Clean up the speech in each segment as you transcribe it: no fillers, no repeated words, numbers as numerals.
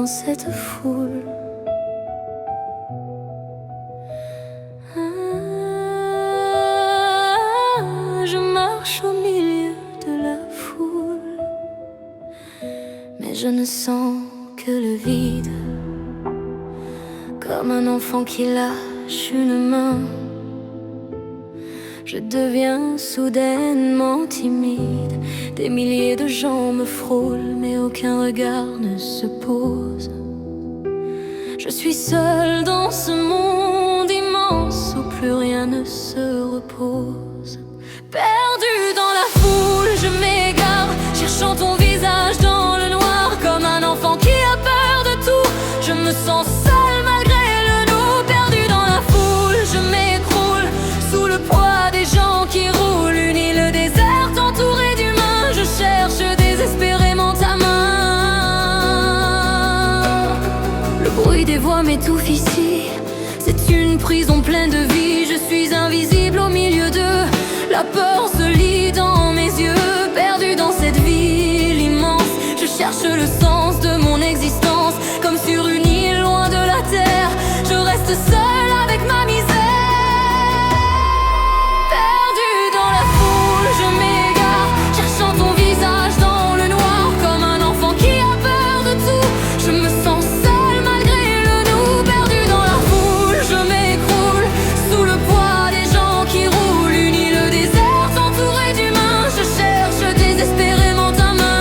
dans cette foule. Je marche au milieu de la foule, mais je ne sens que le vide, comme un enfant qui lâche une main. Je deviens soudainement timide. Des milliers de gens me frôlent, mais aucun regard ne se pose. Je suis seule dans ce monde immense où plus rien ne se repose. Perdue dans la foule, je m'égare, cherchant ton visage dans le noir. Comme un enfant qui a peur de tout, je me sens seule malgré le nous. Perdue dans la foule, je m'écroule sous le poids des gens qui roulent. Une île déserte entourée d'humains, je cherche désespérément ta main. Le bruit des voix m'étouffe ici, c'est une prison pleine de vie. Je suis invisible au milieu d'eux, la peur se lit dans mes yeux. Perdue dans cette ville immense, je cherche le sens de mon existence. Comme sur une île loin de la terre, je reste seule avec ma misère. Perdue dans la foule, je m'égare, cherchant ton visage dans le noir. Comme un enfant qui a peur de tout, je me sens seule malgré le nous. Perdue dans la foule, je m'écroule sous le poids des gens qui roulent. Une île déserte entourée d'humains, je cherche désespérément ta main.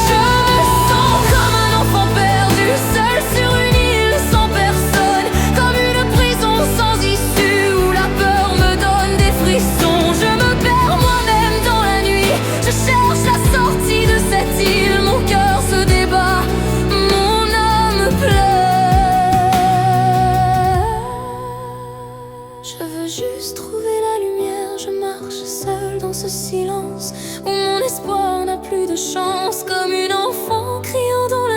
Je me sens comme un enfant perdu, seul sur une île sans personne. Comme une prison sans issue où la peur me donne des frissons. Je me perds moi-même dans la nuit, je cherche la sortie de cette île. Mon cœur se débat, mon âme pleure. Je veux juste trouver la lumière, je marche seule dans ce silence où mon espoir n'a plus de chance. Comme une enfant criant dans